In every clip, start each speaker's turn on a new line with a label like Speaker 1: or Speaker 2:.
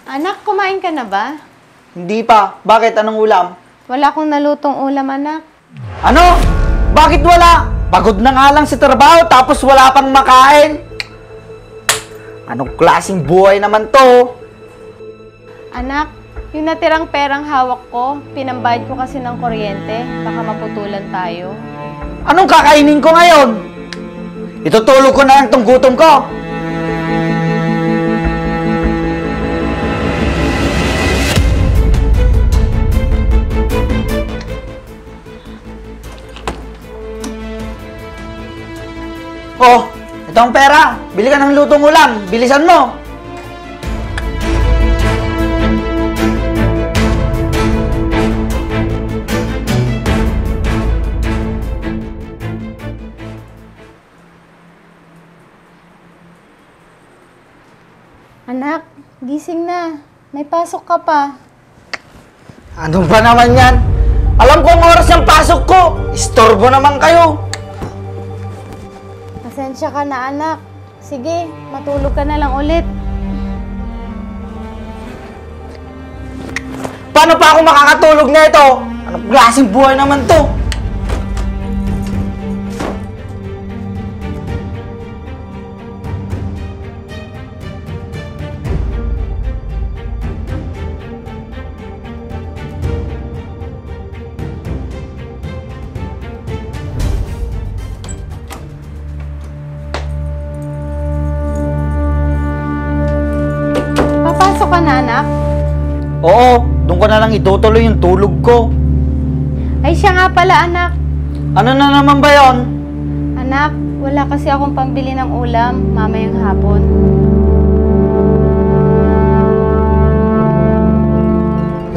Speaker 1: Anak, kumain ka na ba?
Speaker 2: Hindi pa. Bakit? Anong ulam?
Speaker 1: Wala akong nalutong ulam, anak.
Speaker 2: Ano? Bakit wala? Pagod na nga lang sa trabaho tapos wala pang makain. Anong klaseng buhay naman to?
Speaker 1: Anak, yung natirang perang hawak ko, pinambayad ko kasi ng kuryente. Baka maputulan tayo.
Speaker 2: Anong kakainin ko ngayon? Itutulog ko na lang tong gutom ko. Oh, ito ang pera. Bili ka ng lutong ulam. Bilisan mo.
Speaker 1: Anak, gising na. May pasok ka pa.
Speaker 2: Ano ba naman yan? Alam ko ang oras ng pasok ko. Istorbo naman kayo.
Speaker 1: Pasensya ka na, anak. Sige, matulog ka na lang ulit.
Speaker 2: Paano pa ako makakatulog na ito? Anong klaseng buhay naman to?
Speaker 1: Papasok ka na, anak.
Speaker 2: Oo, doon ko na lang itutuloy yung tulog ko.
Speaker 1: Ay, siya nga pala, anak.
Speaker 2: Ano na naman ba yon?
Speaker 1: Anak, wala kasi akong pambili ng ulam mamayang hapon.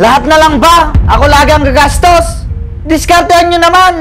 Speaker 2: Lahat na lang ba? Ako lagi ang gagastos. Diskartehan nyo naman.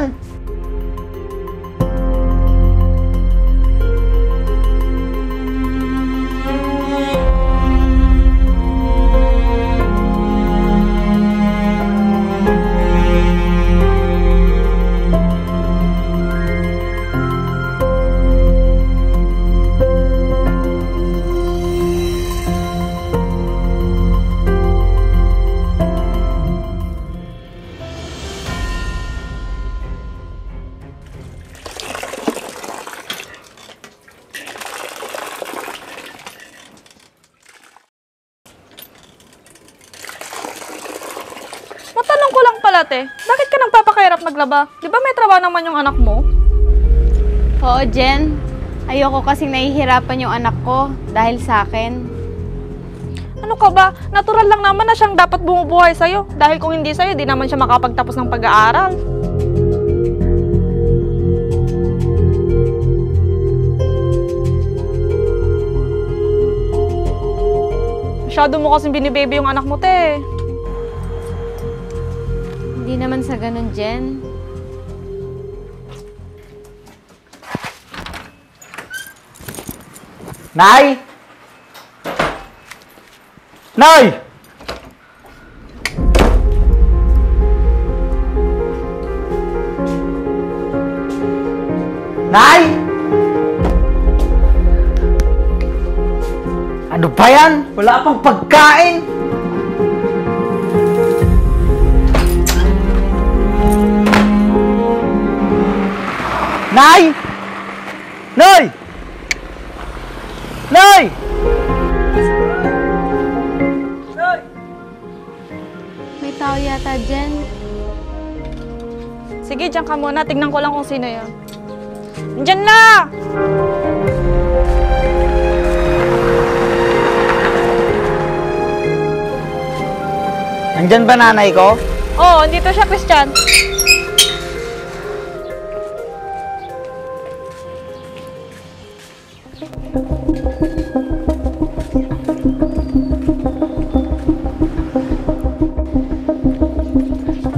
Speaker 3: Matanong ko lang pala, te. Bakit ka nagpapakahirap maglaba? Di ba may trabaho naman yung anak mo?
Speaker 1: Oo, Jen. Ayoko kasing nahihirapan yung anak ko dahil sa akin.
Speaker 3: Ano ka ba? Natural lang naman na siyang dapat bumubuhay sa'yo. Dahil kung hindi sa'yo, di naman siya makapagtapos ng pag-aaral. Masyado mo kasing binibaby yung anak mo, te.
Speaker 1: Hindi naman sa ganun, Jen.
Speaker 2: Nay! Nay! Nay! Ano ba yan? Wala pang pagkain! Nay! Nay! Nay!
Speaker 1: May tao yata, Jen.
Speaker 3: Sige, diyan ka muna. Tignan ko lang kung sino yun. Diyan na!
Speaker 2: Nandyan ba nanay ko?
Speaker 3: Oo, dito siya, Christian.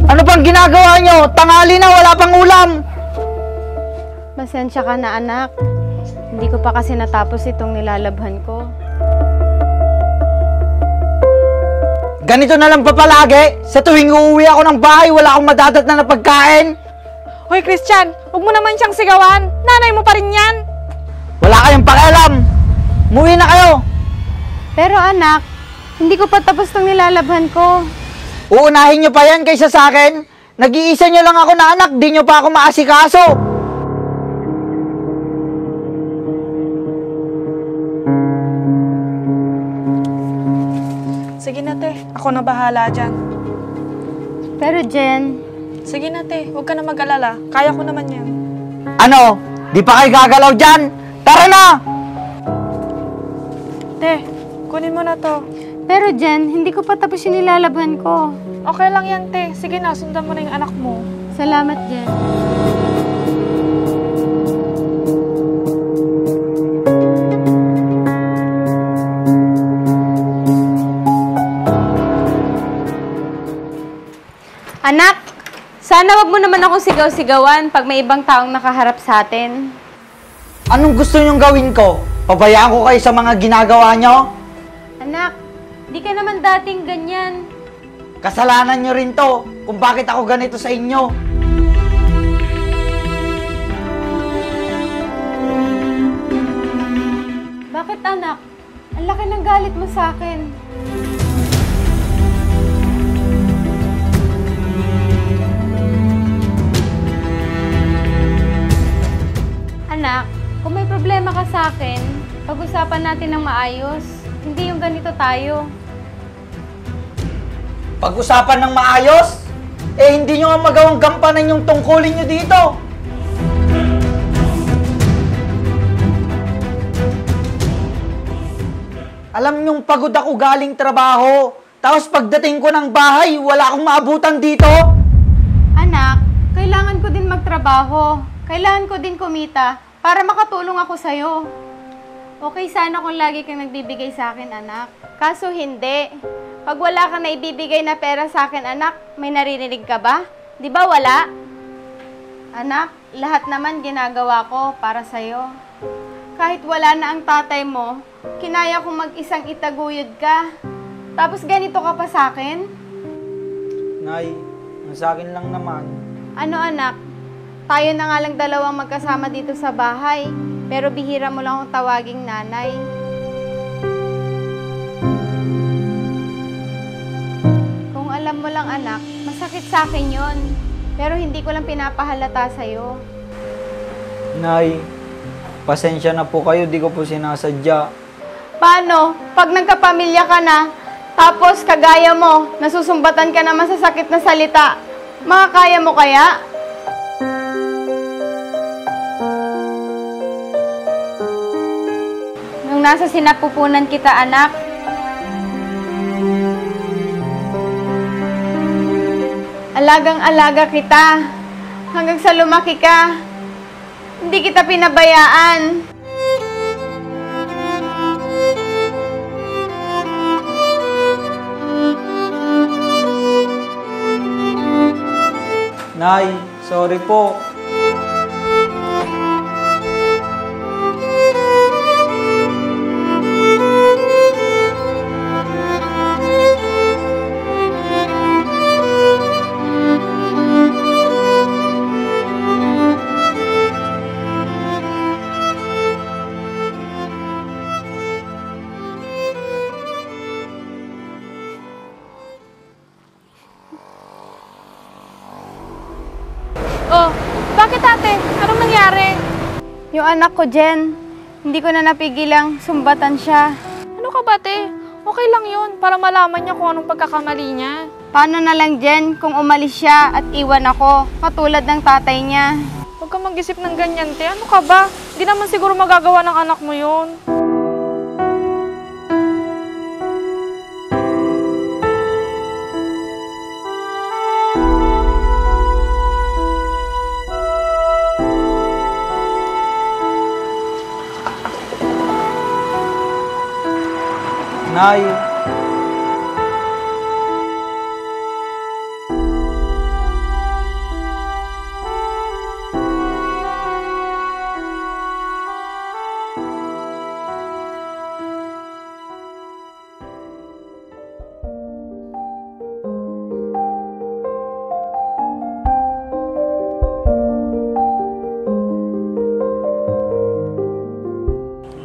Speaker 2: Ano pang ginagawa nyo? Tanghali na, wala pang ulam!
Speaker 1: Pasensya ka na, anak. Hindi ko pa kasi natapos itong nilalabhan ko.
Speaker 2: Ganito na lang pa palagi. Sa tuwing uuwi ako ng bahay, wala akong madadat na pagkain.
Speaker 3: Hoy, Christian, huwag mo naman siyang sigawan. Nanay mo pa rin yan.
Speaker 2: Wala kayong pakialam. Umuwi na kayo.
Speaker 1: Pero anak, Hindi ko pa tapos itong nilalabhan ko.
Speaker 2: Uunahin nyo pa yan kaysa sa akin? Nag-iisa nyo lang ako na anak, di nyo pa ako maasikaso.
Speaker 3: Sige na, te. Ako na bahala dyan.
Speaker 1: Pero Jen,
Speaker 3: Sige na, te. Huwag ka na mag-alala. Kaya ko naman yan.
Speaker 2: Ano? Di pa kayo gagalaw dyan? Tara na!
Speaker 3: Te, kunin mo na to.
Speaker 1: pero Jen, hindi ko pa tapos yung nilalabhan ko.
Speaker 3: Okay lang yan, te. Sige na, sundan mo na yung anak mo.
Speaker 1: Salamat, Jen. Anak, sana wag mo naman akong sigaw-sigawan pag may ibang taong nakaharap sa atin.
Speaker 2: Anong gusto nyong gawin ko? Pabayaan ko kayo sa mga ginagawa nyo?
Speaker 1: Anak, di ka naman dating ganyan.
Speaker 2: Kasalanan nyo rin to kung bakit ako ganito sa inyo.
Speaker 1: Bakit anak? Ang laki ng galit mo sa akin. Anak, kung may problema ka sa akin, pag-usapan natin ng maayos. Hindi yung ganito tayo.
Speaker 2: Pag-usapan ng maayos? Eh, hindi nyo nga magawang gampanan yung tungkulin nyo dito. Alam nyong pagod ako galing trabaho. Tapos pagdating ko ng bahay, wala akong maabutan dito.
Speaker 1: Anak, kailangan ko din magtrabaho. Kailangan ko din kumita para makatulong ako sa'yo. Okay sana kung lagi kang nagbibigay sa akin, anak. Kaso hindi. Pag wala kang naibibigay na pera sa akin, anak, may naririnig ka ba? Di ba wala? Anak, lahat naman ginagawa ko para sa'yo. Kahit wala na ang tatay mo, kinaya kong mag-isang itaguyod ka. Tapos ganito ka pa sa akin?
Speaker 2: Nay, ang sa akin lang naman.
Speaker 1: Ano anak? Tayo na nga lang dalawang magkasama dito sa bahay. Pero bihira mo lang akong tawaging nanay. Kung alam mo lang anak, masakit sa akin yon. Pero hindi ko lang pinapahalata sa'yo.
Speaker 2: Nay, pasensya na po kayo, di ko po sinasadya.
Speaker 1: Paano? Pag nagkapamilya ka na, tapos kagaya mo, nasusumbatan ka na masasakit na salita, makakaya mo kaya? Nung nasa sinapupunan kita, anak, alagang-alaga kita hanggang sa lumaki ka. Hindi kita pinabayaan.
Speaker 2: Nay, sorry po.
Speaker 3: Oh, bakit ate? Anong nangyari?
Speaker 1: Yung anak ko, Jen, hindi ko na napigilang sumbatan siya.
Speaker 3: Ano ka ba, te? Okay lang yun, para malaman niya kung anong pagkakamali niya.
Speaker 1: Paano na lang, Jen, kung umalis siya at iwan ako, katulad ng tatay niya?
Speaker 3: Huwag kang mag-isip ng ganyan, te. Ano ka ba? Di naman siguro magagawa ng anak mo yun.
Speaker 2: Nay,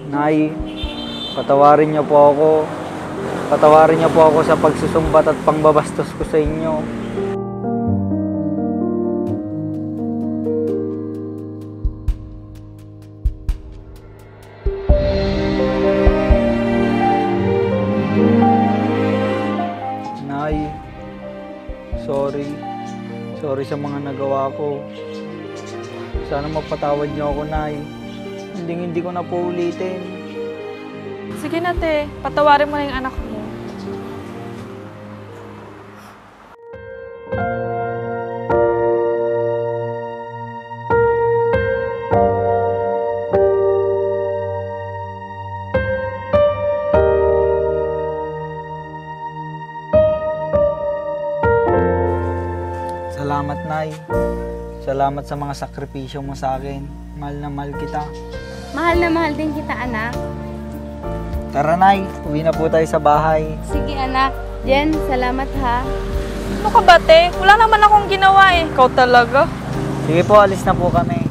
Speaker 2: Nay, patawarin niyo po ako. Patawarin niyo po ako sa pagsusumbat at pangbabastos ko sa inyo. Nay, sorry. Sorry sa mga nagawa ko. Sana mapatawad niyo ako, Nay. Hindi ko na po ulitin.
Speaker 3: Sige na, te. Patawarin mo na yung anak mo.
Speaker 2: Salamat, Nay. Salamat sa mga sakripisyo mo sa akin. Mahal na mahal kita.
Speaker 1: Mahal na mahal din kita, anak.
Speaker 2: Tara, Nay. Uwi na po tayo sa bahay.
Speaker 1: Sige, anak. Jen, salamat ha.
Speaker 3: Ano ka ba, te? Wala naman akong ginawa eh. Ikaw talaga.
Speaker 2: Sige po, alis na po kami.